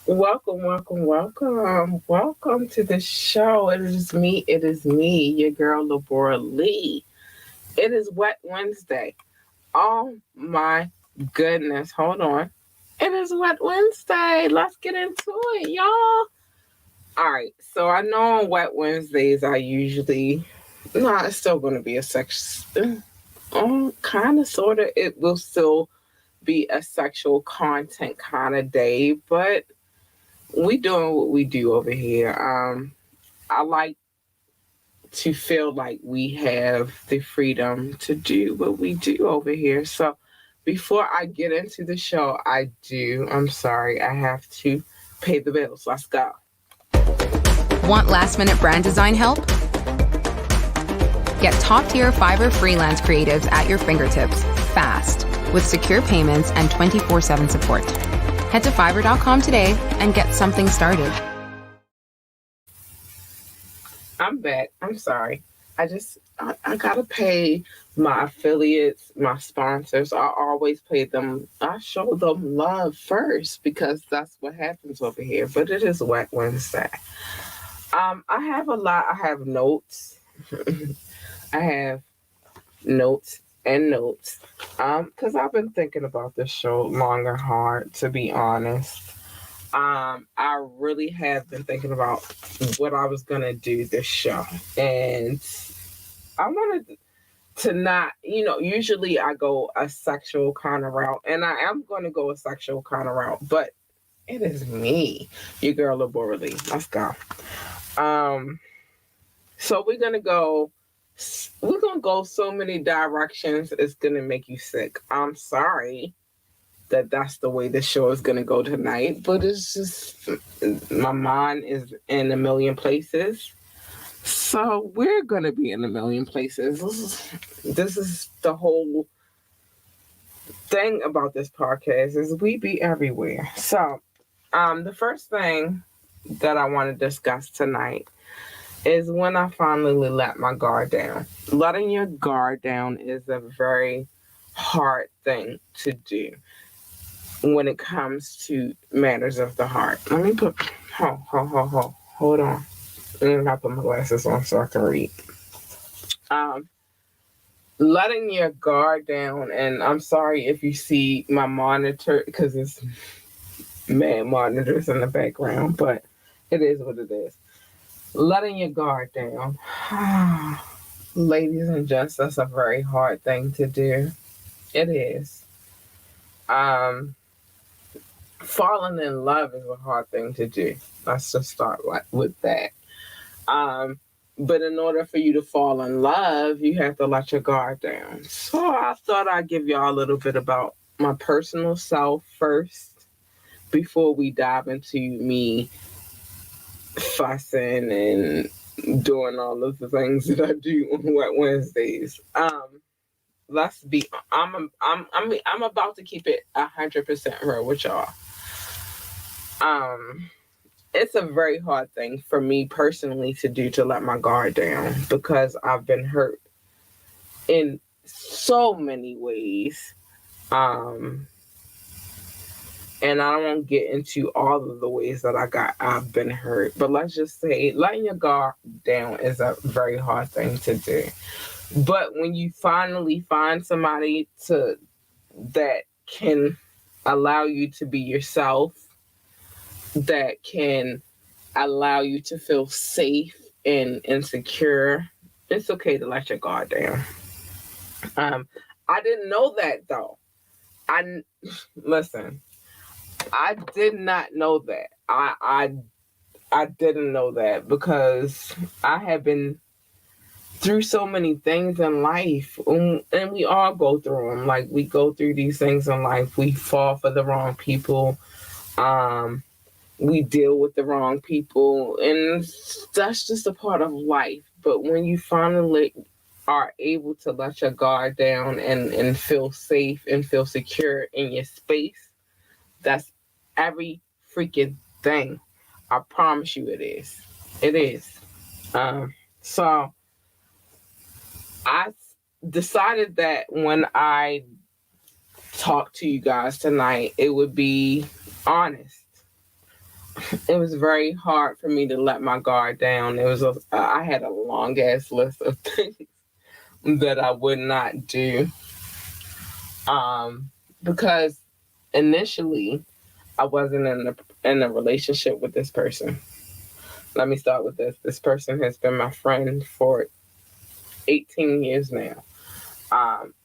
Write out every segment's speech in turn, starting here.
Welcome, welcome, welcome. Welcome to the show. It is me, your girl, Labora Lee. It is Wet Wednesday. Oh my goodness. Hold on. It is Wet Wednesday. Let's get into it, y'all. All right. So I know on Wet Wednesdays, I usually, nah, it's still going to be a sex, kind of, sort of. It will still be a sexual content kind of day, but we doing what we do over here. I like to feel like we have the freedom to do what we do over here. So before I get into the show, I'm sorry, I have to pay the bills. Let's go. Want last minute brand design help? Get top tier Fiverr freelance creatives at your fingertips fast with secure payments and 24/7 support. Head to fiverr.com today and get something started. I'm back. I'm sorry. I gotta pay my affiliates, my sponsors. I always pay them. I show them love first because that's what happens over here. But it is Wet Wednesday. I have a lot. I have notes. I have notes and notes. Because I've been thinking about this show long and hard, to be honest. I really have been thinking about what I was gonna do this show, and I wanted to not, usually I go a sexual kind of route, and I am gonna go a sexual kind of route, but it is me, your girl Laborally. Let's go. Um, so we're gonna go so many directions, it's gonna make you sick. I'm sorry that that's the way the show is going to go tonight. But it's just my mind is in a million places. So we're going to be in a million places. This is the whole thing about this podcast is we be everywhere. So the first thing that I want to discuss tonight is when I finally let my guard down. Letting your guard down is a very hard thing to do when it comes to matters of the heart. Let me hold on. Let me put my glasses on so I can read. Um, Letting your guard down, and I'm sorry if you see my monitor because it's mad monitors in the background, but it is what it is. Letting your guard down. Ladies and gents, that's a very hard thing to do. It is. Um, Falling in love is a hard thing to do. Let's just start with that. Um, but in order for you to fall in love, you have to let your guard down. So I thought I'd give y'all a little bit about my personal self first before we dive into me fussing and doing all of the things that I do on Wet Wednesdays. Let's be. I'm about to keep it 100% real with y'all. Um, it's a very hard thing for me personally to do to let my guard down because I've been hurt in so many ways. Um, and I won't get into all of the ways that I've been hurt, but let's just say letting your guard down is a very hard thing to do. But when you finally find somebody that can allow you to be yourself, that can allow you to feel safe and insecure, it's okay to let your guard down. I didn't know that though. I listen. I did not know that. I didn't know that because I have been through so many things in life, and we all go through them. Like we go through these things in life. We fall for the wrong people. We deal with the wrong people, and that's just a part of life. But when you finally are able to let your guard down and feel safe and feel secure in your space, that's every freaking thing. I promise you it is. It is. So I decided that when I talk to you guys tonight, it would be honest. it was very hard for me to let my guard down. I had a long ass list of things that I would not do. Because initially I wasn't in a relationship with this person. Let me start with this. This person has been my friend for 18 years now.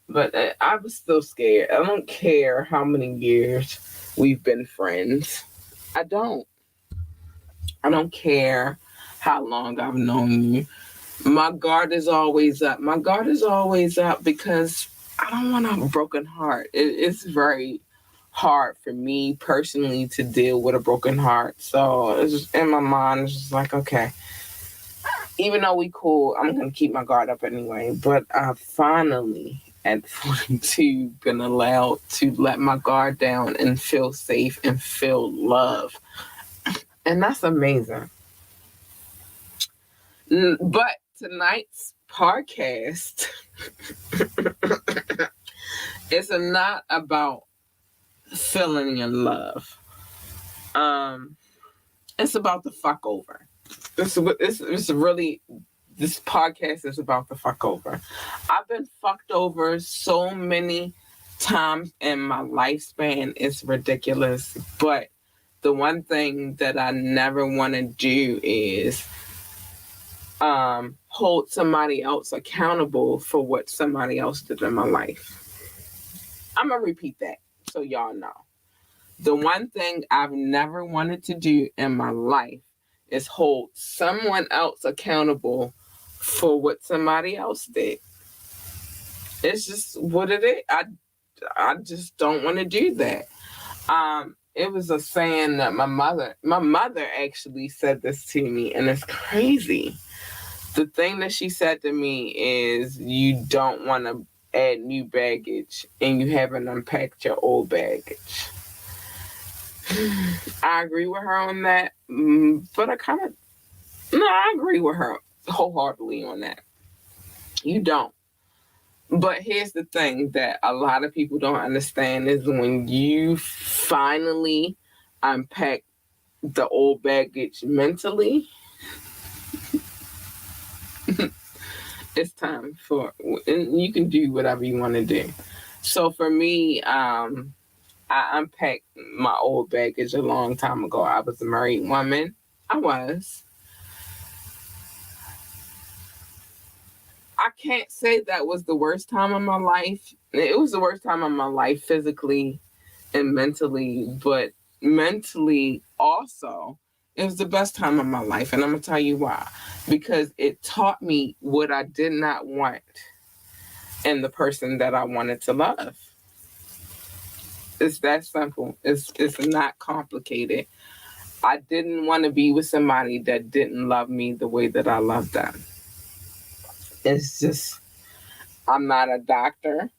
But I was still scared. I don't care how many years we've been friends. I don't. I don't care how long I've known you. My guard is always up. My guard is always up because I don't want a broken heart. It's very hard for me personally to deal with a broken heart. So it's just, in my mind, it's just like, okay, even though we cool, I'm going to keep my guard up anyway. But I finally, at 42, been allowed to let my guard down and feel safe and feel love. And that's amazing. But tonight's podcast is not about feeling in love. It's about the fuck over. It's really, this podcast is about the fuck over. I've been fucked over so many times in my lifespan. It's ridiculous. But the one thing that I never want to do is hold somebody else accountable for what somebody else did in my life. I'm going to repeat that so y'all know. The one thing I've never wanted to do in my life is hold someone else accountable for what somebody else did. It's just what it is. I just don't want to do that. It was a saying that my mother actually said this to me, and it's crazy. The thing that she said to me is, you don't want to add new baggage and you haven't unpacked your old baggage. I agree with her on that, but I agree with her wholeheartedly on that. You don't. But here's the thing that a lot of people don't understand is when you finally unpack the old baggage mentally, it's time and you can do whatever you want to do. So for me, I unpacked my old baggage a long time ago. I was a married woman. I can't say that was the worst time of my life. It was the worst time of my life physically and mentally, but mentally also, it was the best time of my life. And I'm going to tell you why. Because it taught me what I did not want in the person that I wanted to love. It's that simple. It's not complicated. I didn't want to be with somebody that didn't love me the way that I loved them. It's just, I'm not a doctor.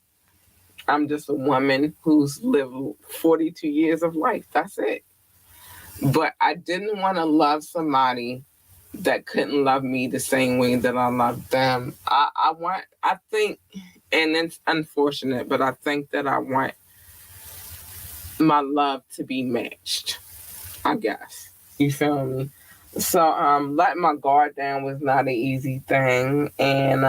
I'm just a woman who's lived 42 years of life. That's it. But I didn't want to love somebody that couldn't love me the same way that I loved them. I think, and it's unfortunate, but I think that I want my love to be matched, I guess. You feel me? So letting my guard down was not an easy thing. And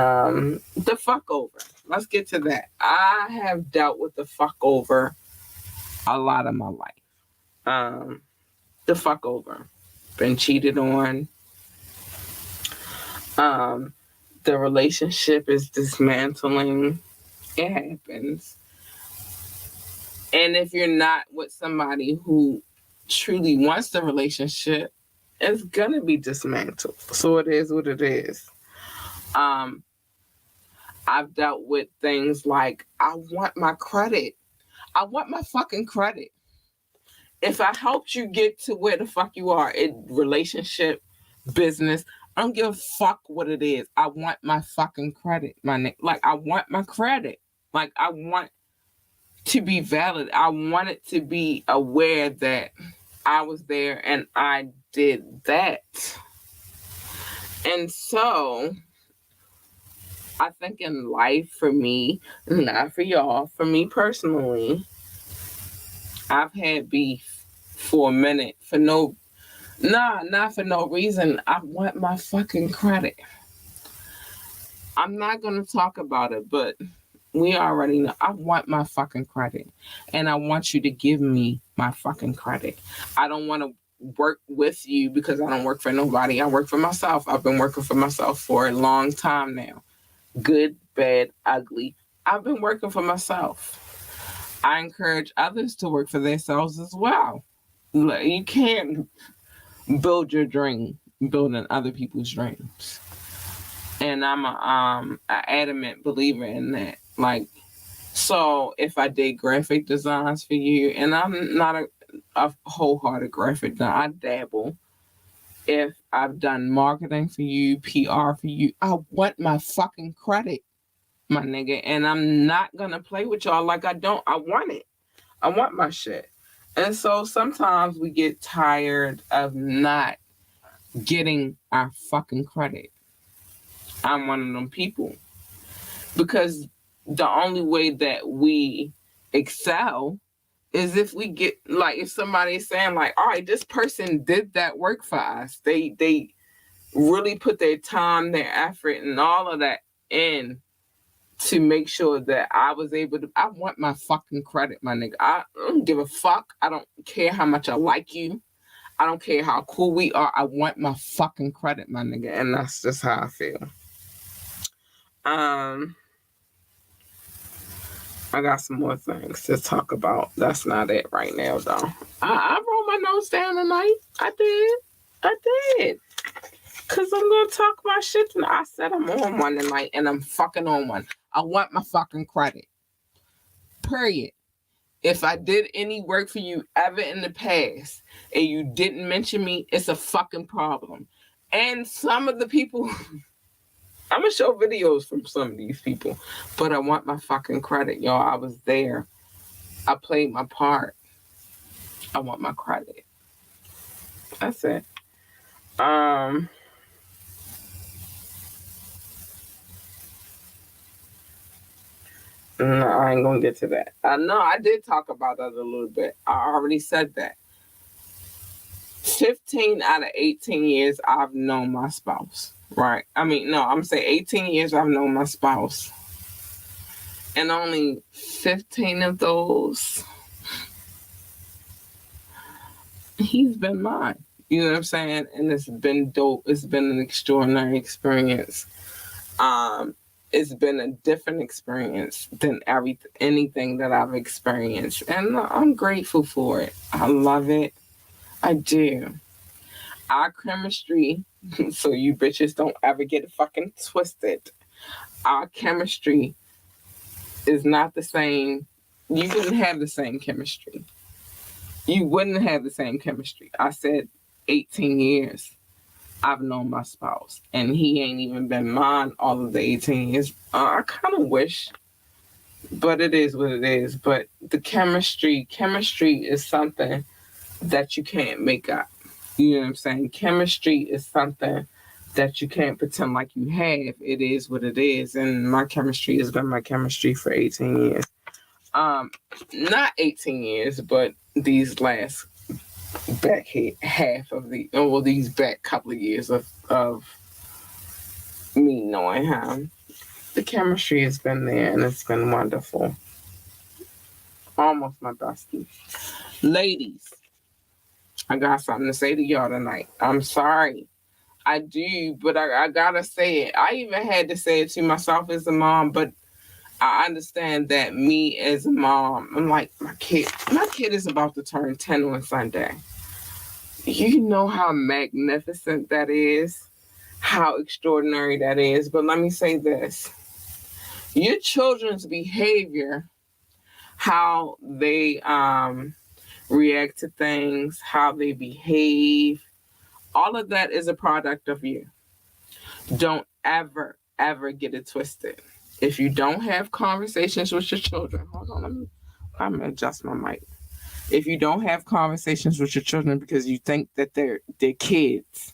the fuck over. Let's get to that. I have dealt with the fuck over a lot of my life. The fuck over. Been cheated on. The relationship is dismantling. It happens. And if you're not with somebody who truly wants the relationship, it's gonna be dismantled. So it is what it is. I've dealt with things like, I want my credit. I want my fucking credit. If I helped you get to where the fuck you are in relationship, business, I don't give a fuck what it is. I want my fucking credit, I want my credit. Like, I want to be valid. I wanted to be aware that I was there and I did that. And so I think in life, for me, not for y'all, for me personally, I've had beef for a minute for no Nah, not for no reason. I want my fucking credit. I'm not gonna talk about it, but we already know. I want my fucking credit. And I want you to give me my fucking credit. I don't want to work with you because I don't work for nobody. I work for myself. I've been working for myself for a long time now. Good, bad, ugly. I've been working for myself. I encourage others to work for themselves as well. You can't build your dream building other people's dreams. And I'm a adamant believer in that. Like, so if I did graphic designs for you, and I'm not a wholehearted graphic designer, I dabble. If I've done marketing for you, PR for you, I want my fucking credit, my nigga. And I'm not gonna play with y'all like I don't. I want it. I want my shit. And so sometimes we get tired of not getting our fucking credit. I'm one of them people. Because the only way that we excel is if we get, like, if somebody is saying, like, all right, this person did that work for us. They really put their time, their effort, and all of that in to make sure that I was able to. I want my fucking credit, my nigga. I don't give a fuck. I don't care how much I like you. I don't care how cool we are. I want my fucking credit, my nigga. And that's just how I feel. I got some more things to talk about. That's not it right now, though. I wrote my notes down tonight. I did. Because I'm going to talk about shit tonight. I said I'm on one tonight, and I'm fucking on one. I want my fucking credit. Period. If I did any work for you ever in the past and you didn't mention me, it's a fucking problem. And some of the people, I'm going to show videos from some of these people, but I want my fucking credit, y'all. I was there. I played my part. I want my credit. That's it. No, I ain't gonna get to that. No, I did talk about that a little bit. I already said that. 15 out of 18 years I've known my spouse. Right? I mean, no, I'm saying 18 years I've known my spouse. And only 15 of those, he's been mine. You know what I'm saying? And it's been dope. It's been an extraordinary experience. It's been a different experience than anything that I've experienced. And I'm grateful for it. I love it. I do. Our chemistry, so you bitches don't ever get it fucking twisted. Our chemistry is not the same. You wouldn't have the same chemistry. You wouldn't have the same chemistry. I said 18 years. I've known my spouse, and he ain't even been mine all of the 18 years. I kind of wish, but it is what it is. But the chemistry is something that you can't make up. You know what I'm saying? Chemistry is something that you can't pretend like you have. It is what it is, and my chemistry has been my chemistry for 18 years. Not 18 years, but these last back half of these back couple of years of me knowing him. The chemistry has been there and it's been wonderful. Almost my bestie. Ladies, I got something to say to y'all tonight. I'm sorry. I do, but I gotta say it. I even had to say it to myself as a mom, but I understand that me as a mom, I'm like, my kid is about to turn 10 on Sunday. You know how magnificent that is, how extraordinary that is. But let me say this. Your children's behavior, how they react to things, how they behave, all of that is a product of you. Don't ever, ever get it twisted. If you don't have conversations with your children, hold on, I'm gonna adjust my mic. If you don't have conversations with your children because you think that they're kids,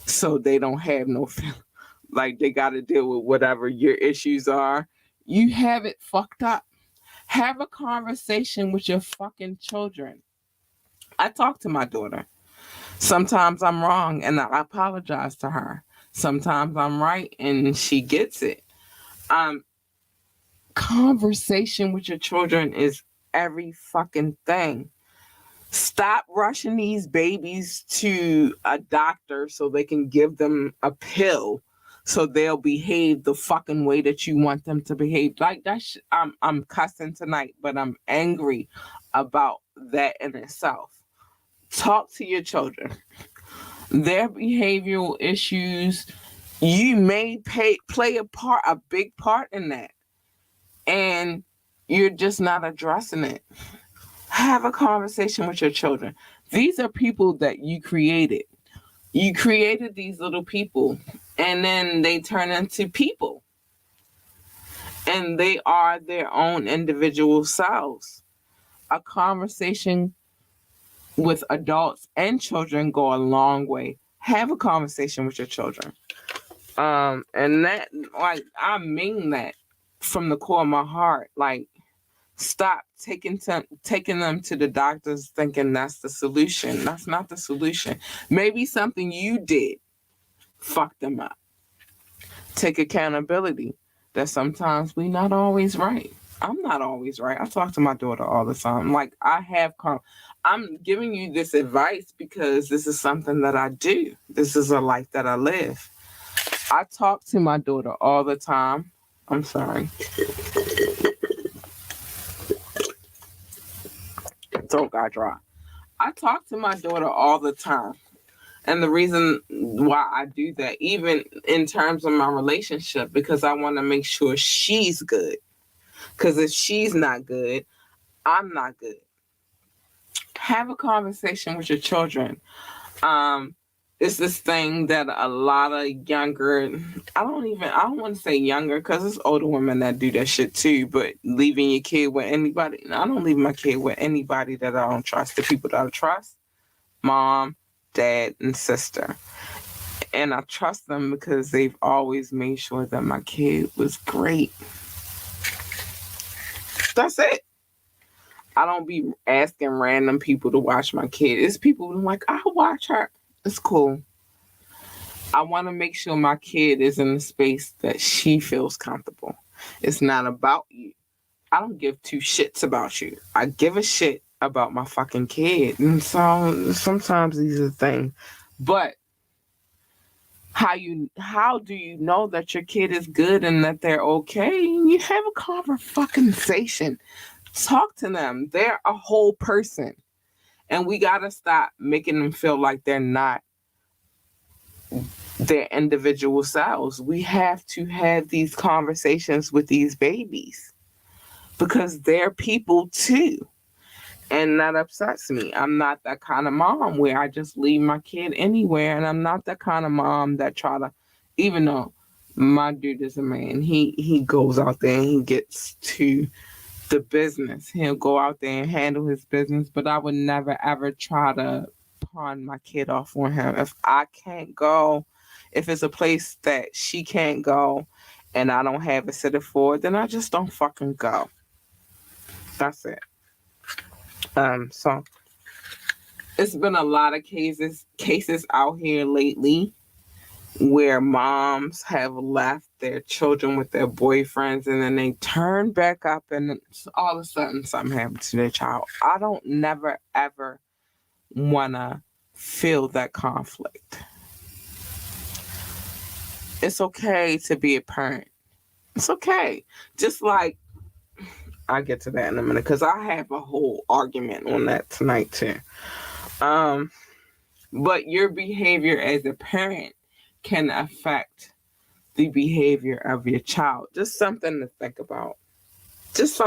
so they don't have no feeling, like they got to deal with whatever your issues are, you have it fucked up. Have a conversation with your fucking children. I talk to my daughter. Sometimes I'm wrong and I apologize to her. Sometimes I'm right and she gets it. Um, Conversation with your children is every fucking thing. Stop rushing these babies to a doctor so they can give them a pill so they'll behave the fucking way that you want them to behave. Like I'm cussing tonight, but I'm angry about that in itself. Talk to your children. Their behavioral issues, you may play a big part in that, and you're just not addressing it. Have a conversation with your children. These are people that you created. You created these little people, and then they turn into people, and they are their own individual selves. A conversation with adults and children go a long way. Have a conversation with your children. And that, like, I mean that from the core of my heart. Like, stop taking them to the doctors thinking that's the solution. That's not the solution. Maybe something you did fucked them up. Take accountability that sometimes we not always right. I'm not always right. I talk to my daughter all the time. Like, I'm giving you this advice because this is something that I do. This is a life that I live. I talk to my daughter all the time. I'm sorry. Throat got dry. I talk to my daughter all the time. And the reason why I do that, even in terms of my relationship, because I want to make sure she's good. Because if she's not good, I'm not good. Have a conversation with your children. It's this thing that a lot of younger, I don't want to say younger because it's older women that do that shit too, but leaving your kid with anybody, I don't leave my kid with anybody that I don't trust. The people that I trust, mom, dad, and sister. And I trust them because they've always made sure that my kid was great. That's it. I don't be asking random people to watch my kid. It's people who are like, I'll watch her. It's cool. I want to make sure my kid is in a space that she feels comfortable. It's not about you. I don't give two shits about you. I give a shit about my fucking kid. And so sometimes these are things. But how do you know that your kid is good and that they're okay? You have a conversation. Talk to them. They're a whole person. And we got to stop making them feel like they're not their individual selves. We have to have these conversations with these babies because they're people too. And that upsets me. I'm not that kind of mom where I just leave my kid anywhere. And I'm not that kind of mom that try to, even though my dude is a man, he goes out there and he gets to the business. He'll go out there and handle his business, but I would never ever try to pawn my kid off on him. If I can't go, if it's a place that she can't go and I don't have a sitter for it, then I just don't fucking go. That's it. So it's been a lot of cases out here lately where moms have left their children with their boyfriends and then they turn back up and all of a sudden something happens to their child. I don't never ever want to feel that conflict. It's okay to be a parent. It's okay. Just like, I'll get to that in a minute because I have a whole argument on that tonight too. But your behavior as a parent can affect the behavior of your child. Just something to think about. If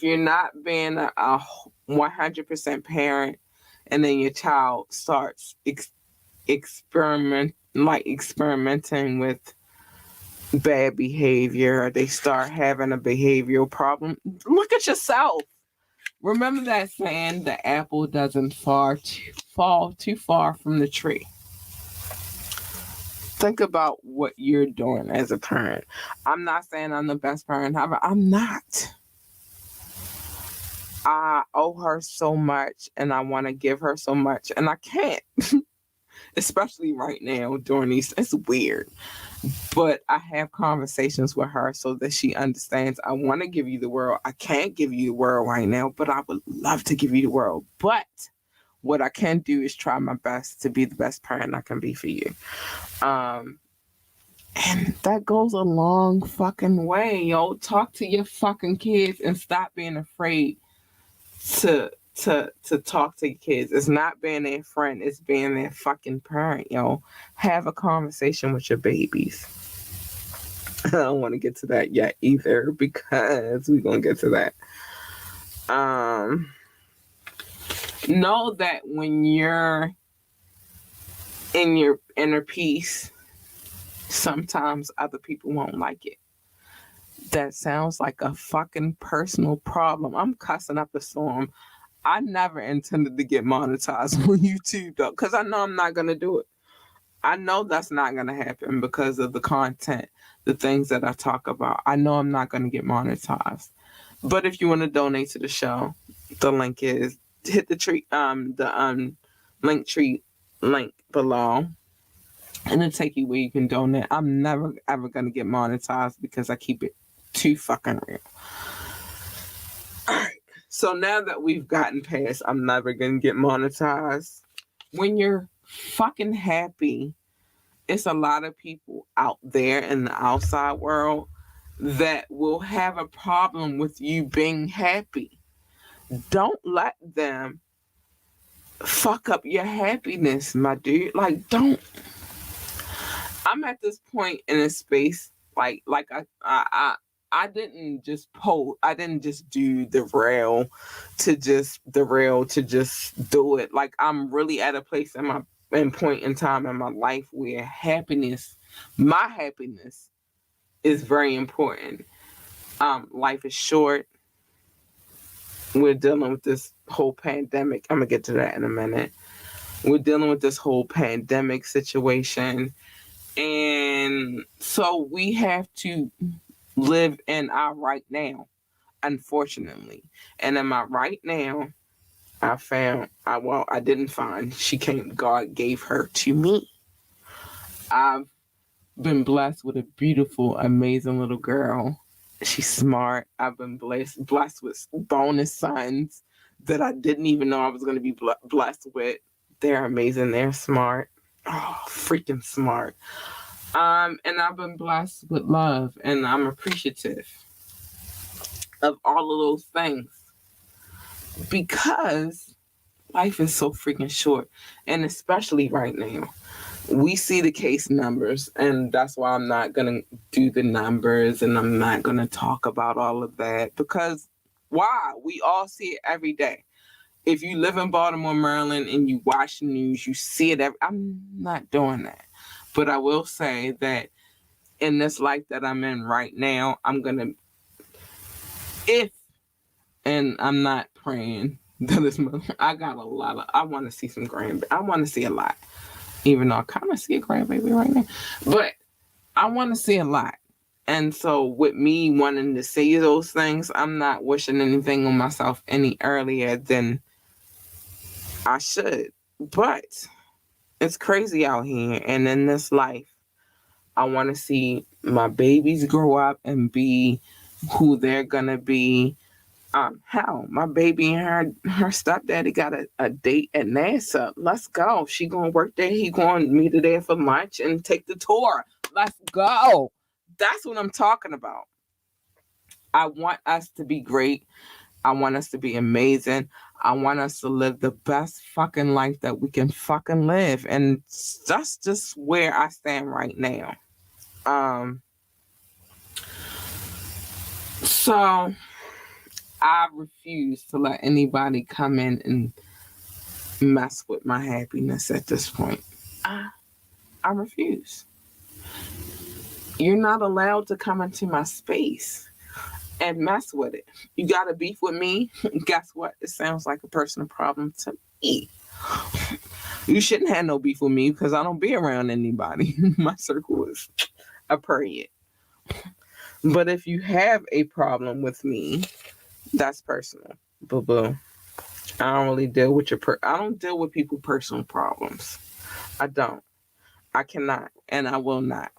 you're not being a 100% parent and then your child starts experimenting with bad behavior, or they start having a behavioral problem, look at yourself. Remember that saying, the apple doesn't fall too far from the tree. Think about what you're doing as a parent. I'm not saying I'm the best parent ever. I'm not. I owe her so much and I want to give her so much and I can't, especially right now during these. It's weird, but I have conversations with her so that she understands I want to give you the world. I can't give you the world right now, but I would love to give you the world. But what I can do is try my best to be the best parent I can be for you. Um, and that goes a long fucking way, yo. Talk to your fucking kids and stop being afraid to talk to your kids. It's not being their friend, it's being their fucking parent, yo. Have a conversation with your babies. I don't want to get to that yet either because we're gonna get to that. Know that when you're in your inner peace, sometimes other people won't like it. That sounds like a fucking personal problem. I'm cussing up a storm. I never intended to get monetized on YouTube though, because I know I'm not gonna do it. I know that's not gonna happen because of the content, the things that I talk about. I know I'm not gonna get monetized. But if you want to donate to the show, the link is hit the link tree link below. And it'll take you where you can donate. I'm never ever gonna get monetized because I keep it too fucking real. Alright. So now that we've gotten past I'm never gonna get monetized, when you're fucking happy, it's a lot of people out there in the outside world that will have a problem with you being happy. Don't let them fuck up your happiness, my dude. Like, don't. I'm at this point in a space like I didn't just post. I didn't just do the rail to just do it. Like, I'm really at a place in point in time in my life where my happiness is very important. Life is short. We're dealing with this whole pandemic. I'm gonna get to that in a minute. We're dealing with this whole pandemic situation. And so we have to live in our right now, unfortunately. And in my right now, I didn't find, God gave her to me. I've been blessed with a beautiful, amazing little girl. She's smart. I've been blessed with bonus sons that I didn't even know I was going to be blessed with. They're amazing. They're smart. Oh, freaking smart. And I've been blessed with love, and I'm appreciative of all of those things because life is so freaking short, and especially right now. We see the case numbers, and that's why I'm not going to do the numbers, and I'm not going to talk about all of that because why? We all see it every day. If you live in Baltimore, Maryland, and you watch the news, you see it I'm not doing that. But I will say that in this life that I'm in right now, I'm going to, and I'm not praying that it's I got I want to see some I want to see a lot. Even though I kind of see a grandbaby right now. But I want to see a lot. And so with me wanting to see those things, I'm not wishing anything on myself any earlier than I should. But it's crazy out here. And in this life, I want to see my babies grow up and be who they're going to be. Hell, my baby and her stepdaddy got a date at NASA. Let's go. She gonna work there. He gonna meet her there for lunch and take the tour. Let's go. That's what I'm talking about. I want us to be great. I want us to be amazing. I want us to live the best fucking life that we can fucking live. And that's just where I stand right now. So I refuse to let anybody come in and mess with my happiness at this point. I refuse. You're not allowed to come into my space and mess with it. You got a beef with me? Guess what? It sounds like a personal problem to me. You shouldn't have no beef with me because I don't be around anybody. My circle is a period. But if you have a problem with me, that's personal. boo boo. I don't really deal with I don't deal with people's personal problems. I don't. I cannot, and I will not.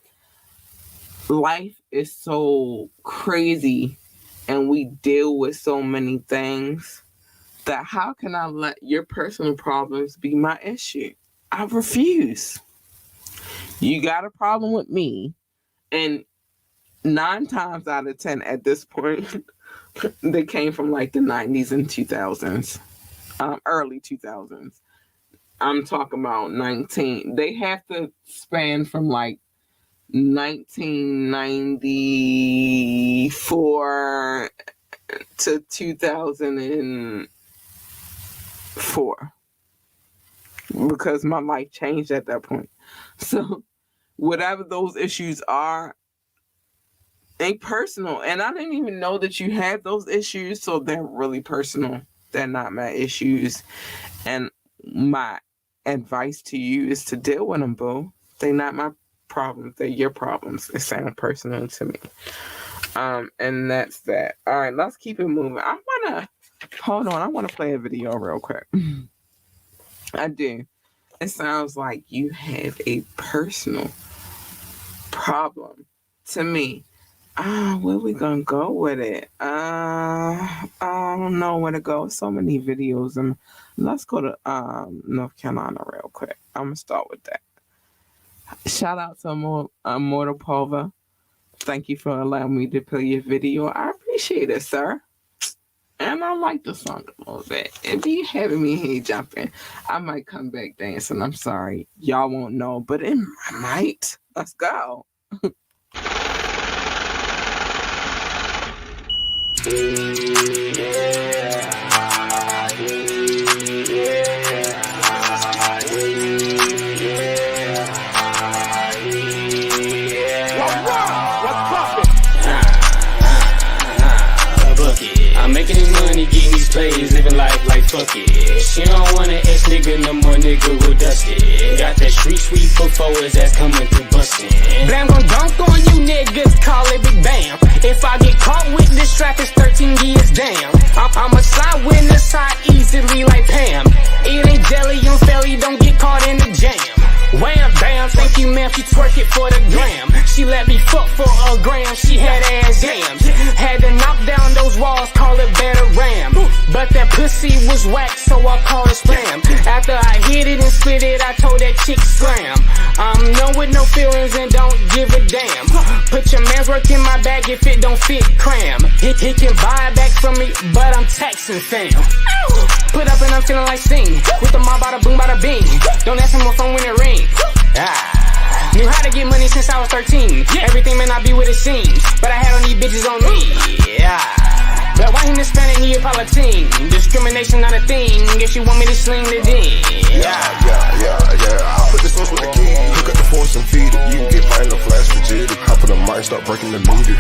Life is so crazy, and we deal with so many things that how can I let your personal problems be my issue? I refuse. You got a problem with me, and 9 times out of 10 at this point, they came from like the 90s and 2000s, early 2000s. I'm talking about 19. They have to span from like 1994 to 2004 because my life changed at that point. So whatever those issues are, ain't personal. And I didn't even know that you had those issues, so they're really personal. They're not my issues. And my advice to you is to deal with them, boo. They're not my problems. They're your problems. They sound personal to me. And that's that. All right, let's keep it moving. I want to play a video real quick. I do. It sounds like you have a personal problem to me. Where we gonna go with it? I don't know where to go. So many videos, and let's go to North Carolina real quick. I'm gonna start with that. Shout out to Mortal Pulver. Thank you for allowing me to play your video. I appreciate it, sir. And I like the song a little bit. If you having me here jumping, I might come back dancing. I'm sorry, y'all won't know, but it might. Let's go. I'm making this money, getting these plays, living life like fuck it. She don't want an ex nigga, no more nigga with dusted. Got that street sweep before his ass coming through bustin'. Blam gon' dunk on you niggas, call it big bam. If I get caught with this strap, it's 13 years damn. I'm a side witness, I easily like Pam. It ain't jelly, I'm fairly, don't get caught in the jam. Wham, bam, thank you ma'am, she twerk it for the gram. She let me fuck for a gram, she had ass jams. Had to knock down those walls, call it better ram. But that pussy was whack, so I call it spam. After I hit it and spit it, I told that chick scram. I'm known with no feelings and don't give a damn. Put your man's work in my bag if it don't fit, cram. He can buy it back from me, but I'm taxing fam. Put up and I'm feeling like Sing. With the mob, bada boom, bada bing. Don't ask him my phone when it ring. Knew how to get money since I was 13. Everything may not be what it seems, but I had all these bitches on me. But why him Hispanic Neapolitan? Discrimination not a thing. Guess you want me to sling the ding. I put the sauce with the key. Hook up the force and feed it. You can get mine in a flash for jitty. Hop on the mic, start breaking the meter.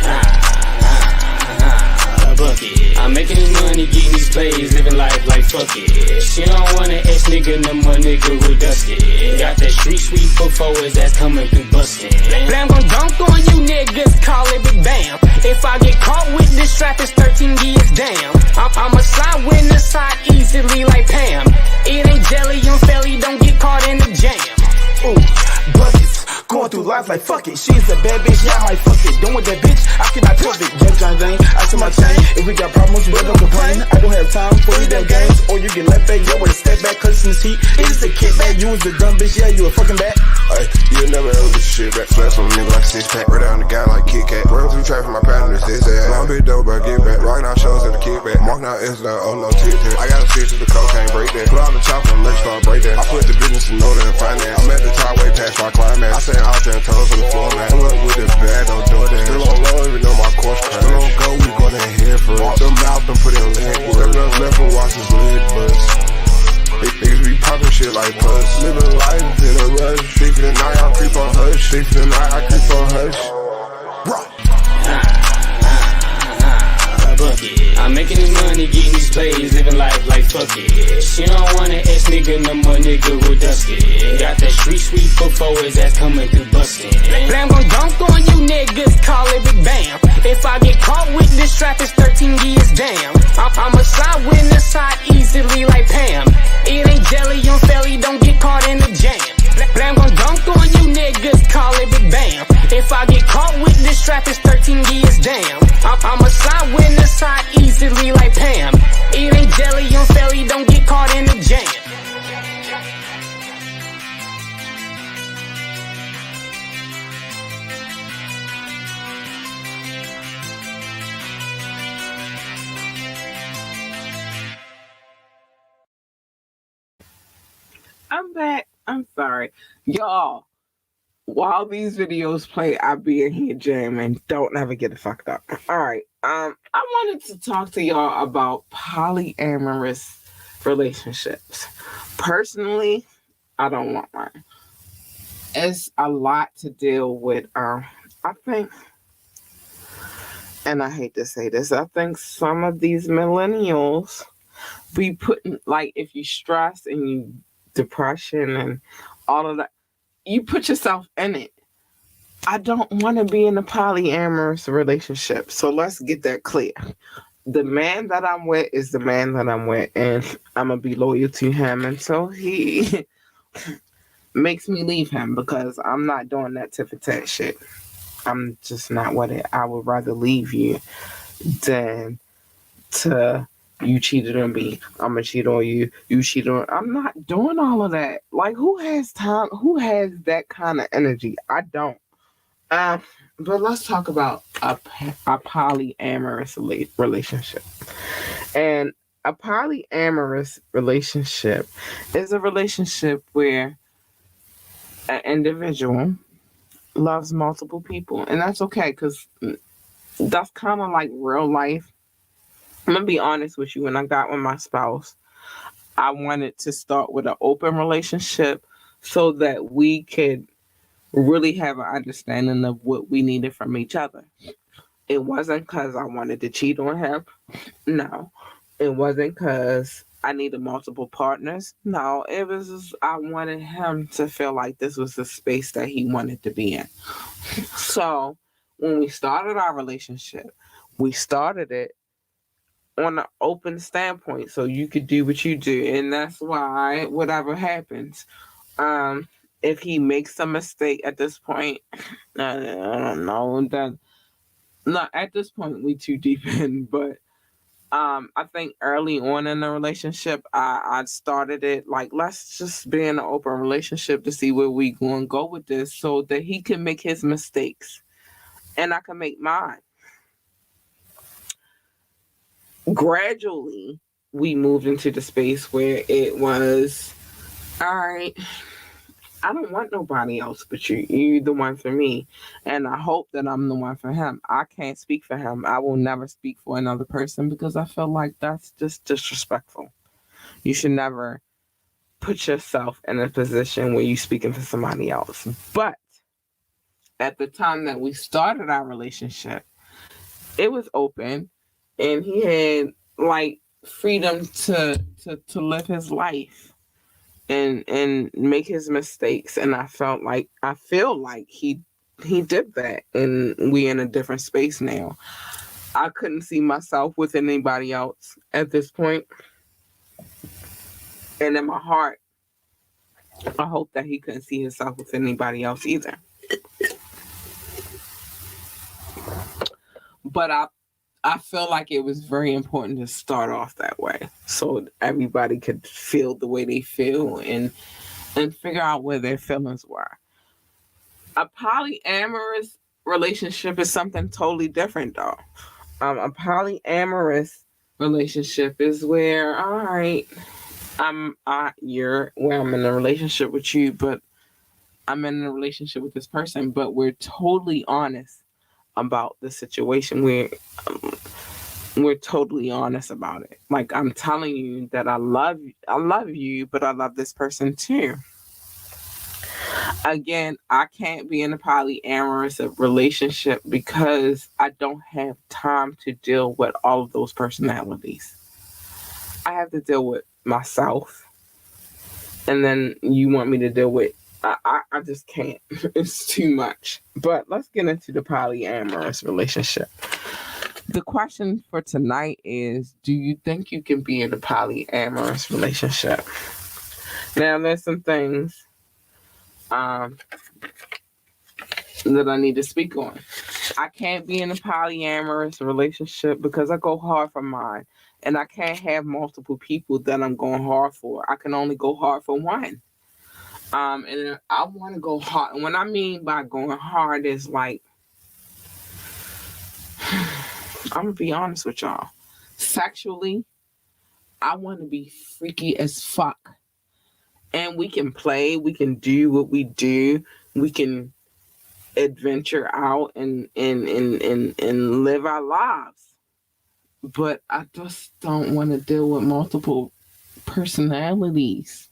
I'm making this money, getting these plays, living life like fuck it. She don't want an ex nigga, no more nigga with dusted. Got that street sweep before his ass coming through bustin'. Blam gon' dunk on you niggas, call it big bam. If I get caught with this strap, it's 13 years damn. I'm a side witness, I easily like Pam. It ain't jelly, I'm fairly, don't get caught in the jam. Ooh, buckets, going through life like fuck it. She's a bad bitch, yeah, I might fuck it. Done with that bitch, I cannot trust it. Jump John Zane, I see my chain. If we got problems, you better complain. I don't have time for these damn games. Or you get left back, yeah, with a step back, cause in this heat. It's just a kickback, you was a dumb bitch, yeah, you a fucking bat. Ay, you'll never ever get shit back. Flex on a nigga like 6-pack. Right down the guy like Kit Kat. Run through traffic, my partner's this ass. Long bit dope, but get back. Rockin' out shows at the kickback. Marking out Insta, oh no, tit-tat. I got a fix to the cocaine, break that. Put on the chopper and make start break that. I put the business in order and finance. I'm at the top way past my climax. I say out there and toes on the floor, man. Pull up with the bag, don't do that. Still on low, even though my course crash. Still on go, we go down here for it. The mouth and put in leg work. Left and watch his lid bust. Niggas be poppin' shit like puss. Living life in a rush. Sleep for the night, I creep on hush. Sleep for the night, I creep on hush. I'm I'm making this money, getting these plays, living life like fuck it. She don't want an ex nigga no more, nigga with dusted. Got that street sweep before his ass coming through bustin'. Blam gon' dunk on you niggas, call it Big Bam. If I get caught with this strap, it's 13 years, damn. I'm a side witness, side easily like Pam. It ain't jelly on felly, don't get caught in the jam. Blam gon' dunk on you niggas, call it Big Bam. If I get caught with this strap, it's 13 years, damn. I'm a side witness, side easily like Pam. It ain't jelly on felly, don't get caught in the jam. I'm back. I'm sorry. Y'all, while these videos play, I be in here jamming. Don't ever get it fucked up. All right. I wanted to talk to y'all about polyamorous relationships. Personally, I don't want one. It's a lot to deal with. I think, and I hate to say this, I think some of these millennials be putting, like, if you stress and you depression and all of that, you put yourself in it. I don't want to be in a polyamorous relationship. So let's get that clear. The man that I'm with is the man that I'm with, and I'm going to be loyal to him until he makes me leave him, because I'm not doing that tit for tat shit. I'm just not with it. I would rather leave you than to you cheated on me, I'm gonna cheat on you, you cheated on. I'm not doing all of that. Like, who has time? Who has that kind of energy? I don't. But let's talk about a polyamorous relationship. And a polyamorous relationship is a relationship where an individual loves multiple people, and that's okay, because that's kind of like real life. I'm gonna be honest with you. When I got with my spouse, I wanted to start with an open relationship so that we could really have an understanding of what we needed from each other. It wasn't because I wanted to cheat on him. No. It wasn't because I needed multiple partners. No. It was just, I wanted him to feel like this was the space that he wanted to be in. So when we started our relationship, we started it on an open standpoint, so you could do what you do, and that's why whatever happens, if he makes a mistake at this point, I don't know that. Not at this point, we too deep in, but I think early on in the relationship, I started it like, let's just be in an open relationship to see where we going to go with this, so that he can make his mistakes and I can make mine. Gradually, we moved into the space where it was, all right, I don't want nobody else but you. You're the one for me. And I hope that I'm the one for him. I can't speak for him. I will never speak for another person, because I feel like that's just disrespectful. You should never put yourself in a position where you're speaking for somebody else. But at the time that we started our relationship, it was open, and he had like freedom to live his life and make his mistakes, and I feel like he did that, and we in a different space now. I couldn't see myself with anybody else at this point, and in my heart, I hope that he couldn't see himself with anybody else either. But I feel like it was very important to start off that way, so everybody could feel the way they feel and figure out where their feelings were. A polyamorous relationship is something totally different, though. A polyamorous relationship is where, all right, I'm in a relationship with you, but I'm in a relationship with this person, but we're totally honest about the situation. We're totally honest about it. Like, I'm telling you that I love you, but I love this person too. Again, I can't be in a polyamorous relationship because I don't have time to deal with all of those personalities. I have to deal with myself, and then you want me to deal with. I just can't. It's too much. But let's get into the polyamorous relationship. The question for tonight is, do you think you can be in a polyamorous relationship? Now, there's some things that I need to speak on. I can't be in a polyamorous relationship because I go hard for mine. And I can't have multiple people that I'm going hard for. I can only go hard for one. And I want to go hard. And what I mean by going hard is like, I'm going to be honest with y'all. Sexually, I want to be freaky as fuck. And we can play, we can do what we do, we can adventure out and live our lives. But I just don't want to deal with multiple personalities.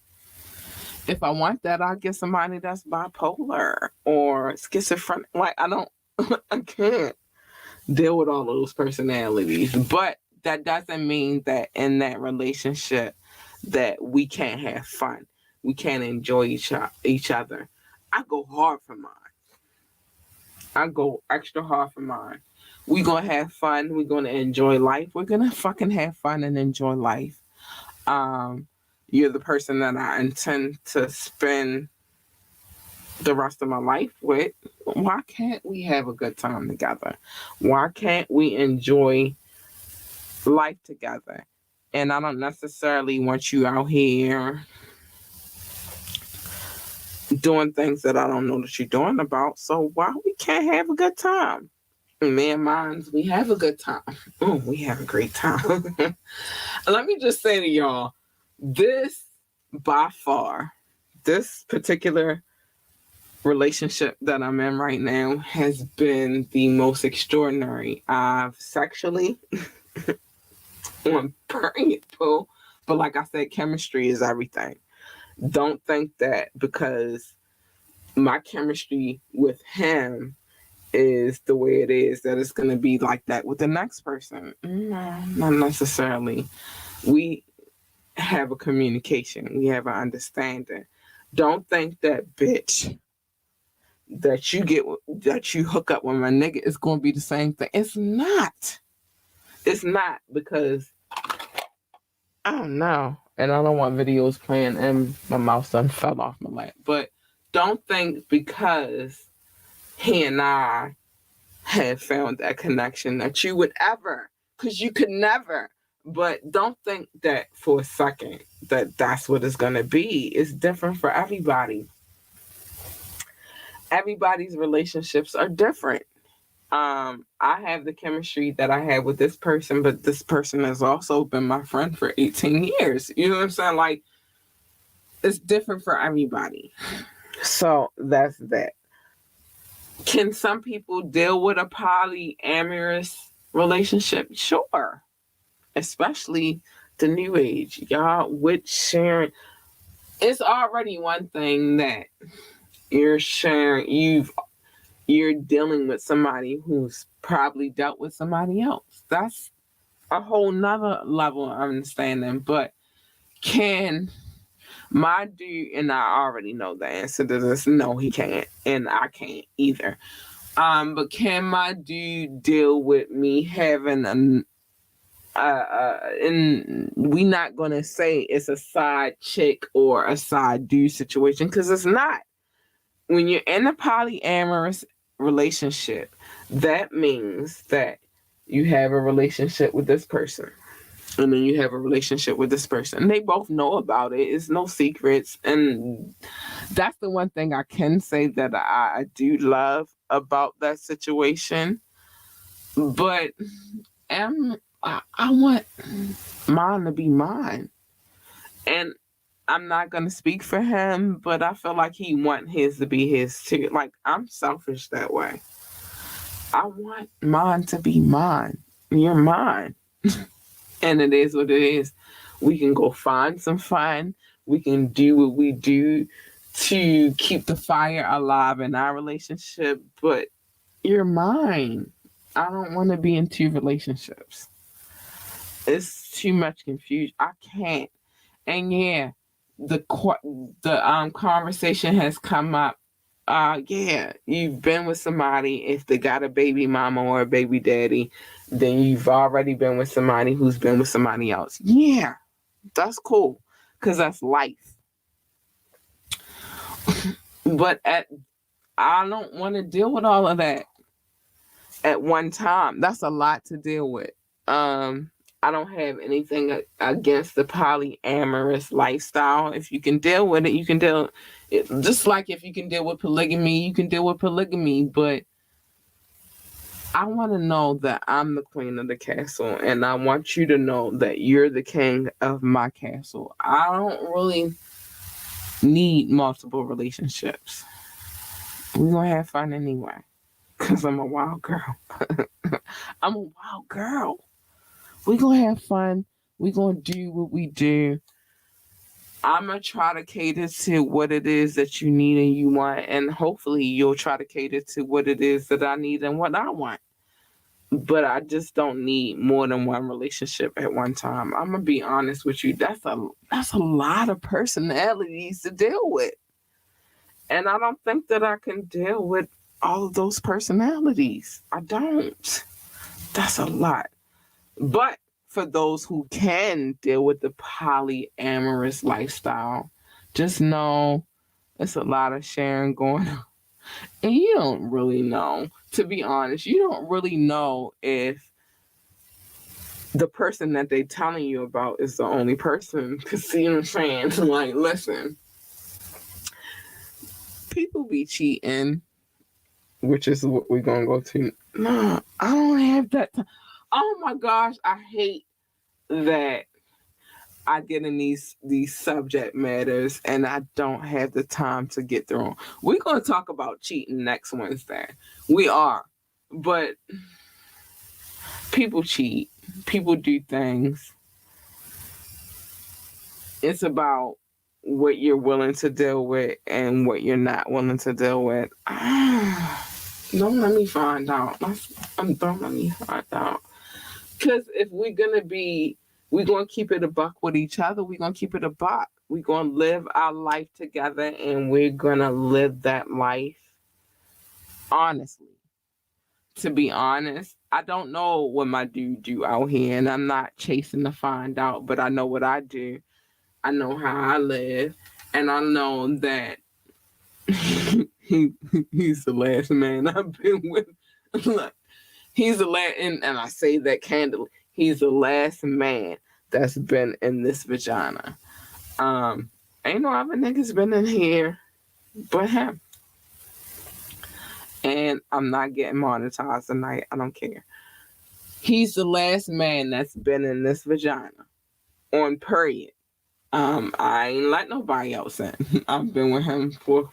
If I want that, I'll get somebody that's bipolar or schizophrenic. Like, I can't deal with all those personalities. But that doesn't mean that in that relationship that we can't have fun. We can't enjoy each other. I go hard for mine. I go extra hard for mine. We're going to have fun. We're going to enjoy life. We're going to fucking have fun and enjoy life. You're the person that I intend to spend the rest of my life with. Why can't we have a good time together? Why can't we enjoy life together? And I don't necessarily want you out here doing things that I don't know that you're doing about. So why we can't have a good time? Me and mine, we have a good time. Oh, we have a great time. Let me just say to y'all, this by far, this particular relationship that I'm in right now has been the most extraordinary. I've sexually on pill, but like I said, chemistry is everything. Don't think that because my chemistry with him is the way it is, that it's going to be like that with the next person. No, not necessarily. We have a communication. We have an understanding. Don't think that bitch that you hook up with my nigga is going to be the same thing. It's not. It's not, because I don't know. And I don't want videos playing and my mouse done fell off my lap. But don't think because he and I have found that connection that you would ever, because you could never. But don't think that for a second that that's what it's going to be. It's different for everybody. Everybody's relationships are different. I have the chemistry that I have with this person, but this person has also been my friend for 18 years. You know what I'm saying? Like, it's different for everybody. So that's that. Can some people deal with a polyamorous relationship? Sure. Especially the new age. Y'all with sharing. It's already one thing that you're sharing. You're dealing with somebody who's probably dealt with somebody else. That's a whole nother level of understanding. But can my dude, and I already know the answer to this, no, he can't. And I can't either. But can my dude deal with me having and we not gonna say it's a side chick or a side dude situation, because it's not. When you're in a polyamorous relationship, that means that you have a relationship with this person, and then you have a relationship with this person. They both know about it. It's no secrets. And that's the one thing I can say that I do love about that situation. But I want mine to be mine. And I'm not going to speak for him, but I feel like he want his to be his too. Like, I'm selfish that way. I want mine to be mine. You're mine. And it is what it is. We can go find some fun. We can do what we do to keep the fire alive in our relationship, but you're mine. I don't want to be in two relationships. It's too much confusion. I can't. And yeah, the conversation has come up. Yeah, you've been with somebody. If they got a baby mama or a baby daddy, then you've already been with somebody who's been with somebody else. Yeah, that's cool, because that's life. But I don't want to deal with all of that at one time. That's a lot to deal with. I don't have anything against the polyamorous lifestyle. If you can deal with it, you can deal it. Just like if you can deal with polygamy, you can deal with polygamy. But I want to know that I'm the queen of the castle, and I want you to know that you're the king of my castle. I don't really need multiple relationships. We're going to have fun anyway, because I'm a wild girl. I'm a wild girl. We're going to have fun. We're going to do what we do. I'm going to try to cater to what it is that you need and you want. And hopefully you'll try to cater to what it is that I need and what I want. But I just don't need more than one relationship at one time. I'm going to be honest with you. That's a lot of personalities to deal with. And I don't think that I can deal with all of those personalities. I don't. That's a lot. But for those who can deal with the polyamorous lifestyle, just know it's a lot of sharing going on. And you don't really know, to be honest, you don't really know if the person that they're telling you about is the only person. Because, see what I'm saying? Like, listen, people be cheating, which is what we're going to go to. No, I don't have that time. Oh my gosh, I hate that I get in these subject matters and I don't have the time to get through them. We're going to talk about cheating next Wednesday. We are. But people cheat. People do things. It's about what you're willing to deal with and what you're not willing to deal with. Don't let me find out. Don't let me find out. Because if we're going to keep it a buck with each other, we're going to keep it a buck. We're going to live our life together, and we're going to live that life honestly. To be honest, I don't know what my dude do out here, and I'm not chasing to find out, but I know what I do. I know how I live, and I know that he's the last man I've been with. He's the last, and I say that candidly, he's the last man that's been in this vagina. Ain't no other niggas been in here but him. And I'm not getting monetized tonight. I don't care. He's the last man that's been in this vagina. On period. I ain't let nobody else in. I've been with him for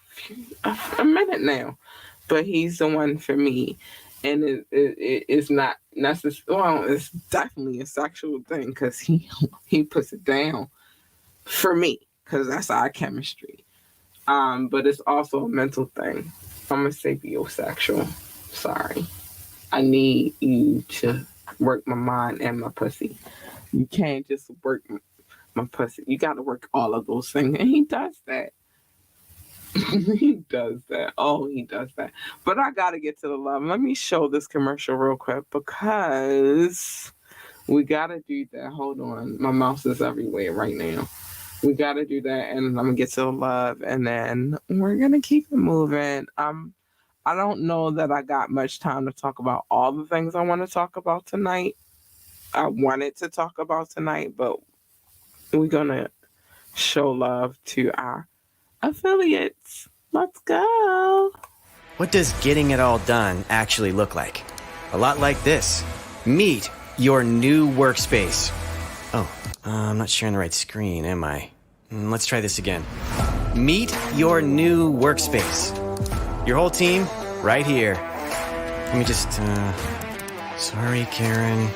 a minute now. But he's the one for me. And it's not necessarily, well, it's definitely a sexual thing because he puts it down for me because that's our chemistry. But it's also a mental thing. I'm a sapiosexual. Sorry. I need you to work my mind and my pussy. You can't just work my pussy. You got to work all of those things. And he does that. He does that. Oh, he does that. But I got to get to the love. Let me show this commercial real quick because we got to do that. Hold on. My mouse is everywhere right now. We got to do that. And I'm going to get to the love. And then we're going to keep it moving. I don't know that I got much time to talk about all the things I want to talk about tonight. I wanted to talk about tonight, but we're going to show love to our affiliates. Let's go. What does getting it all done actually look like? A lot like this. Meet your new workspace. Oh, I'm not sharing the right screen, am I? Let's try this again. Meet your new workspace. Your whole team, right here. Let me just, sorry, Karen.